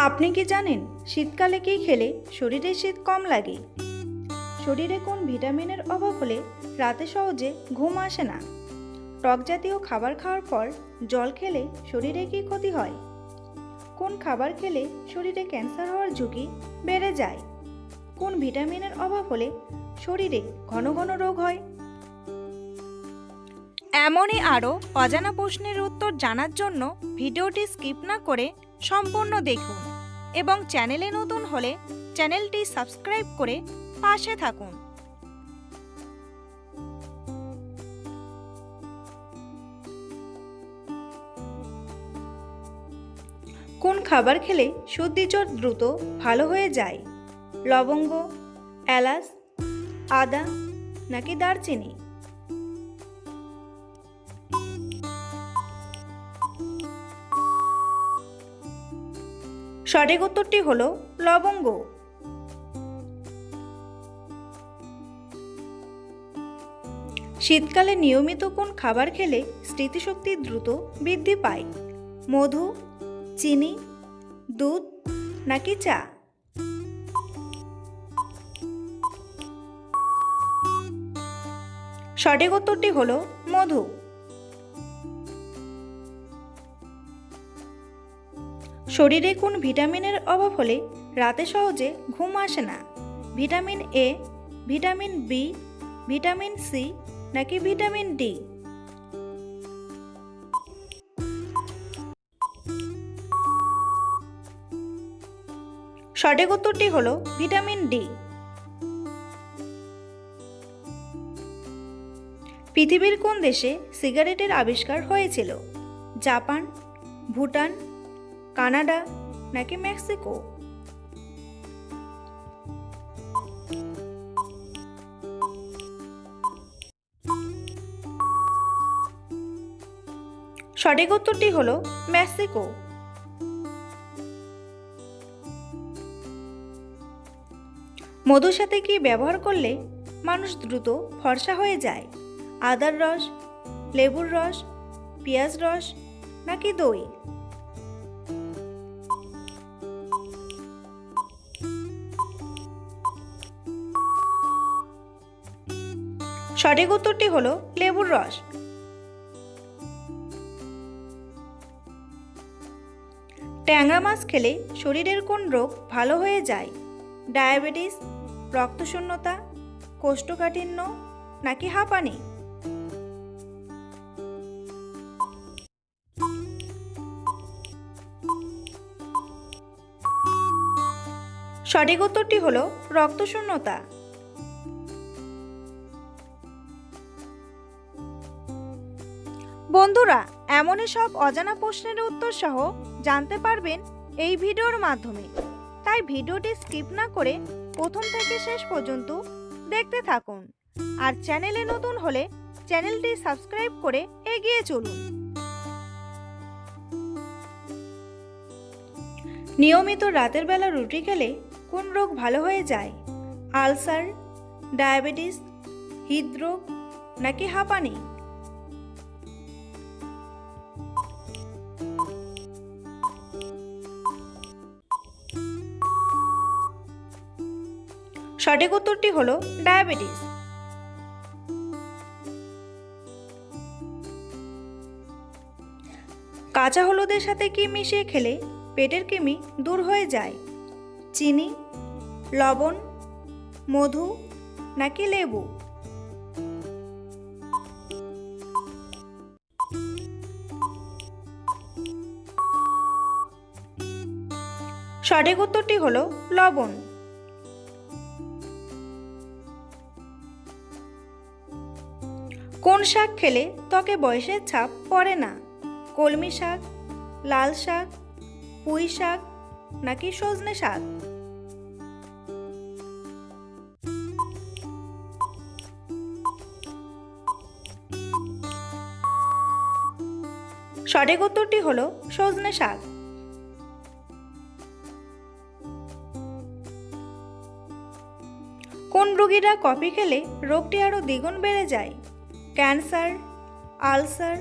আপনি কি জানেন শীতকালে কি খেলে শরীরে শীত কম লাগে? শরীরে কোন ভিটামিনের অভাব হলে রাতে সহজে ঘুম আসে না? টক জাতীয় খাবার খাওয়ার পর জল খেলে শরীরে কি ক্ষতি হয়? কোন খাবার খেলে শরীরে ক্যান্সার হওয়ার ঝুঁকি বেড়ে যায়? কোন ভিটামিনের অভাব হলে শরীরে ঘন ঘন রোগ হয়? এমনই আরও অজানা প্রশ্নের উত্তর জানার জন্য ভিডিওটি স্কিপ না করে সম্পূর্ণ দেখুন এবং চ্যানেলে নতুন হলে চ্যানেলটি সাবস্ক্রাইব করে পাশে থাকুন। কোন খাবার খেলে সর্দি জ্বর দ্রুত ভালো হয়ে যায়? লবঙ্গ, এলাচ, আদা নাকি দারচিনি? সঠিক উত্তরটি হলো লবঙ্গ। শীতকালে নিয়মিত কোন খাবার খেলে স্মৃতিশক্তি দ্রুত বৃদ্ধি পায়? মধু, চিনি, দুধ নাকি চা? সঠিক উত্তরটি হলো মধু। শরীরে কোন ভিটামিনের অভাব হলে রাতে সহজে ঘুম আসে না? Vitamin A, vitamin B, vitamin C নাকি ভিটামিন ডি? সঠিক উত্তরটি হলো ভিটামিন ডি। পৃথিবীর কোন দেশে সিগারেটের আবিষ্কার হয়েছিল? জাপান, ভুটান, কানাডা নাকি মেক্সিকো? সঠিক উত্তরটি হলো মেক্সিকো। মধুর সাথে কি ব্যবহার করলে মানুষ দ্রুত ফর্সা হয়ে যায়? আদার রস, লেবুর রস, পেঁয়াজ রস নাকি দই? সঠিক উত্তরটি হলো লেবুর রস। ট্যাংরা মাছ খেলে শরীরের কোন রোগ ভালো হয়ে যায়? ডায়াবেটিস, রক্তশূন্যতা, কোষ্ঠকাঠিন্য নাকি হাঁপানি? সঠিক উত্তরটি হলো রক্তশূন্যতা। বন্ধুরা, এমনই সব অজানা প্রশ্নের উত্তর সহ জানতে পারবেন এই ভিডিওর মাধ্যমে, তাই ভিডিওটি স্কিপ না করে প্রথম থেকে শেষ পর্যন্ত দেখতে থাকুন। আর চ্যানেলে নতুন হলে চ্যানেলটি সাবস্ক্রাইব করে এগিয়ে চলুন। নিয়মিত রাতের বেলা রুটি খেলে কোন রোগ ভালো হয়ে যায়? আলসার, ডায়াবেটিস, হৃদরোগ নাকি হাঁপানি? সঠিক উত্তরটি হলো ডায়াবেটিস। কাঁচা হলুদের সাথে কি মিশিয়ে খেলে পেটের কৃমি দূর হয়ে যায়? চিনি, লবণ, মধু নাকি লেবু? সঠিক উত্তরটি হলো লবণ। কোন শাক খেলে ত্বকে বয়সের ছাপ পড়ে না? কলমি শাক, লাল শাক, পুঁই শাক নাকি সজনে শাক? সঠিক উত্তরটি হলো সজনে শাক। কোন রোগীরা কফি খেলে রোগটি আরও দ্বিগুণ বেড়ে যায়? ক্যান্সার, আলসার,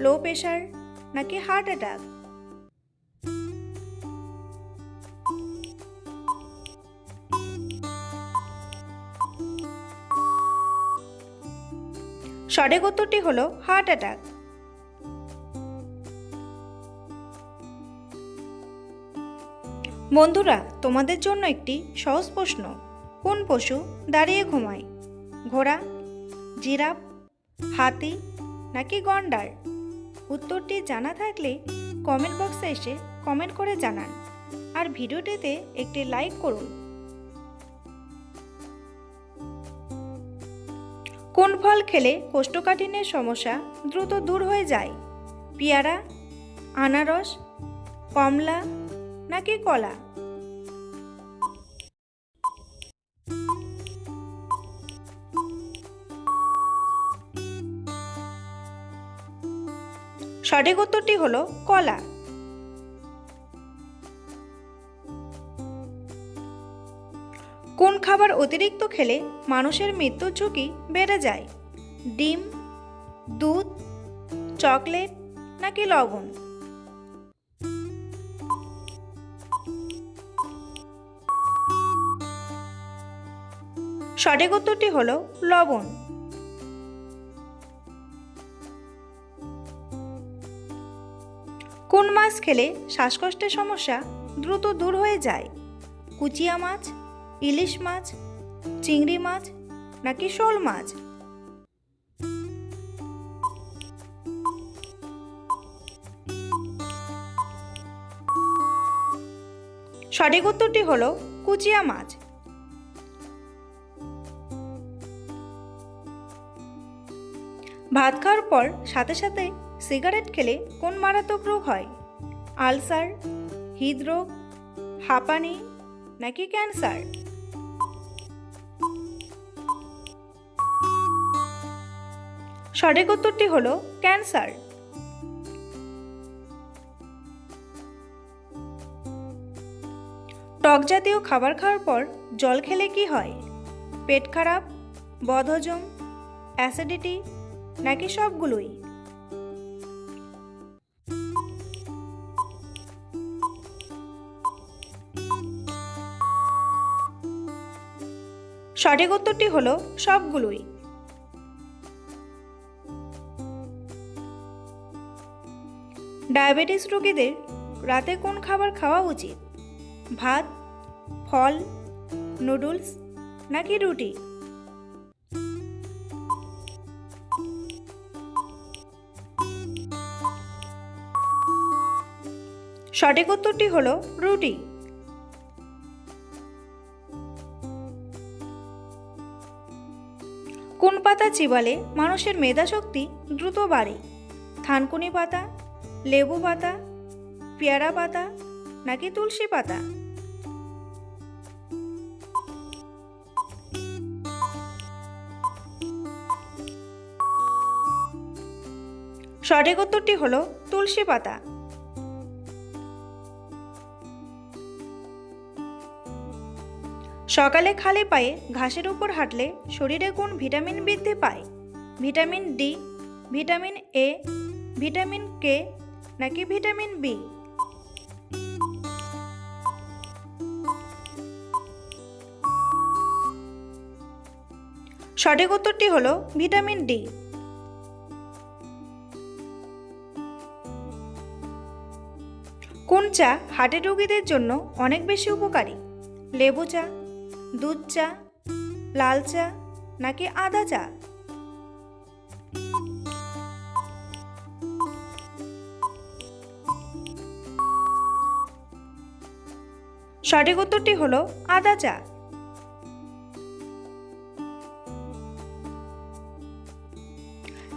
লো প্রেশার নাকি হার্ট অ্যাটাক? সঠিক উত্তরটি হলো হার্ট অ্যাটাক। বন্ধুরা, তোমাদের জন্য একটি সহজ প্রশ্ন। কোন পশু দাঁড়িয়ে ঘুমায়? ঘোড়া, জিরাফ, হাতি নাকি গন্ডার? উত্তরটি জানা থাকলে কমেন্ট বক্সে এসে কমেন্ট করে জানান, আর ভিডিওটিতে একটি লাইক করুন। কোন ফল খেলে কোষ্ঠকাঠিন্যের সমস্যা দ্রুত দূর হয়ে যায়? পেয়ারা, আনারস, কমলা নাকি কলা? সঠিক উত্তরটি হলো কলা। কোন খাবার অতিরিক্ত খেলে মানুষের মৃত্যুর ঝুঁকি বেড়ে যায়? ডিম, দুধ, চকলেট নাকি লবণ? সঠিক উত্তরটি হলো লবণ। কোন মাছ খেলে শ্বাসকষ্টের সমস্যা দ্রুত দূর হয়ে যায়? কুচিয়া মাছ, ইলিশ মাছ, চিংড়ি মাছ নাকি শোল মাছ? সঠিক উত্তরটি হলো কুচিয়া মাছ। ভাত খাওয়ার পর সাথে সাথে সিগারেট খেলে কোন মারাত্মক রোগ হয়? আলসার, হৃদরোগ, হাঁপানি নাকি ক্যান্সার? সঠিক উত্তরটি হলো ক্যান্সার। টক জাতীয় খাবার খাওয়ার পর জল খেলে কি হয়? পেট খারাপ, বদহজম, অ্যাসিডিটি নাকি সবগুলোই? সঠিক উত্তরটি হলো সবগুলোই। ডায়াবেটিস রোগীদের রাতে কোন খাবার খাওয়া উচিত? ভাত, ফল, নুডলস নাকি রুটি? সঠিক উত্তরটি হলো রুটি। কোন পাতা চিবালে মানুষের মেধাশক্তি দ্রুত বাড়ে? থানকুনি পাতা, লেবু পাতা, পেয়ারা পাতা নাকি তুলসী পাতা? সঠিক উত্তরটি হলো তুলসী পাতা। সকালে খালি পায়ে ঘাসের উপর হাঁটলে শরীরে কোন ভিটামিন বৃদ্ধি পায়? Vitamin D, vitamin A, vitamin K নাকি ভিটামিন বি? সঠিক উত্তরটি হলো ভিটামিন ডি। কোন চা হার্টের রোগীদের জন্য অনেক বেশি উপকারী? লেবু চা, দুধ চা, লাল চা নাকি আদা চা? সঠিক উত্তরটি হলো আদা চা।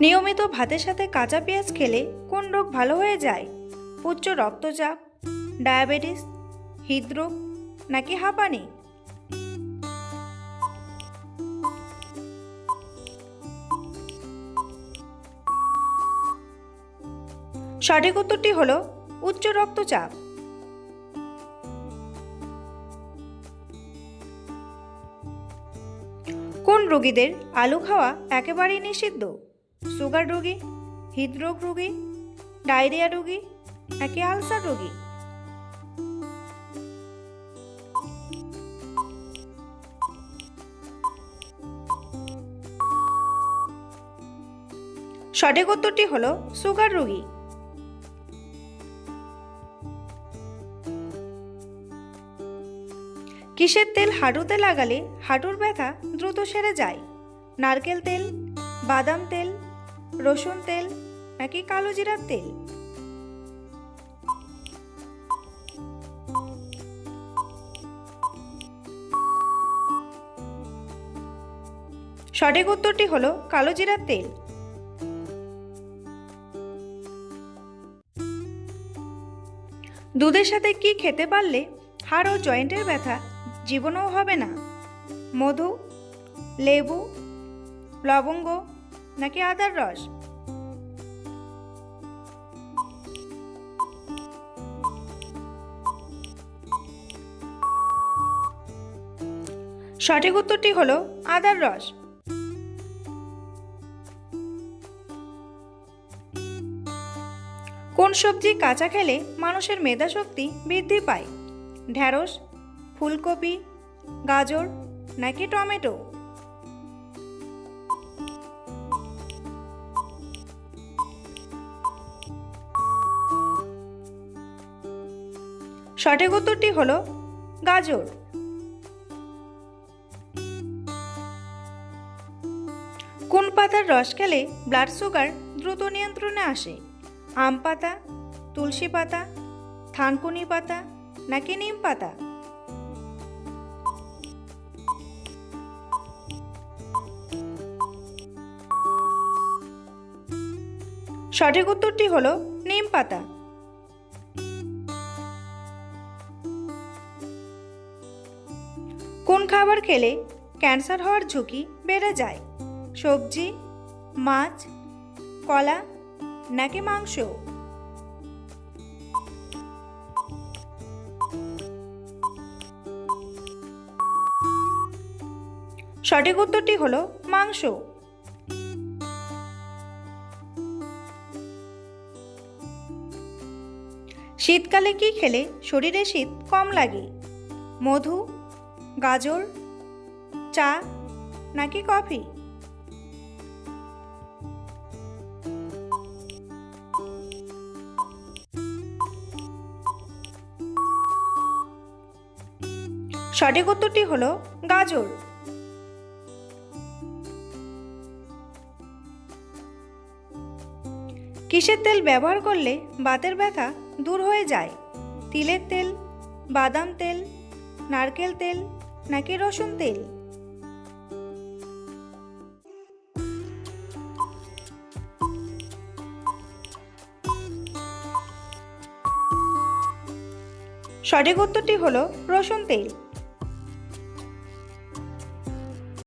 নিয়মিত ভাতের সাথে কাঁচা পেঁয়াজ খেলে কোন রোগ ভালো হয়ে যায়? উচ্চ রক্তচাপ, ডায়াবেটিস, হৃদরোগ নাকি হাঁপানি? সঠিক উত্তরটি হলো উচ্চ রক্তচাপ। কোন রোগীদের আলু খাওয়া একেবারেই নিষিদ্ধ? সুগার রোগী, হৃদরোগ রোগী, ডায়রিয়া রোগী নাকি আলসার রোগী? সঠিক উত্তরটি হলো সুগার রোগী। কিসের তেল হাঁটুতে লাগালে হাঁটুর ব্যথা দ্রুত সেরে যায়? নারকেল তেল, বাদাম তেল, রসুন তেল নাকি কালো জিরার তেল? সঠিক উত্তরটি হলো কালো জিরার তেল। দুধের সাথে কি খেতে পারলে হাড় ও জয়েন্টের ব্যথা জীবনেও হবে না? মধু, লেবু, লবঙ্গ নাকি আদার রস? সঠিক উত্তরটি হলো আদার রস। কোন সবজি কাঁচা খেলে মানুষের মেধাশক্তি বৃদ্ধি পায়? ঢ্যাঁড়স, ফুলকপি, গাজর নাকি টমেটো? সঠিক উত্তরটি হলো গাজর। কোন পাতার রস খেলে ব্লাড সুগার দ্রুত নিয়ন্ত্রণে আসে? আম পাতা, তুলসী পাতা, থানকুনি পাতা নাকি নিম পাতা? সঠিক উত্তরটি হলো নিম পাতা। কোন খাবার খেলে ক্যান্সার হওয়ার ঝুঁকি বেড়ে যায়? সবজি, মাছ, কলা নাকি মাংস? সঠিক উত্তরটি হলো মাংস। শীতকালে কি খেলে শরীরে শীত কম লাগে? মধু, গাজর, চা নাকি কফি? সঠিক উত্তরটি হলো গাজর। কিসের তেল ব্যবহার করলে বাতের ব্যথা দূর হয়ে যায়? তিলের তেল, বাদাম তেল, নারকেল তেল নাকি রসুন তেল? সঠিক উত্তরটি হলো রসুন তেল।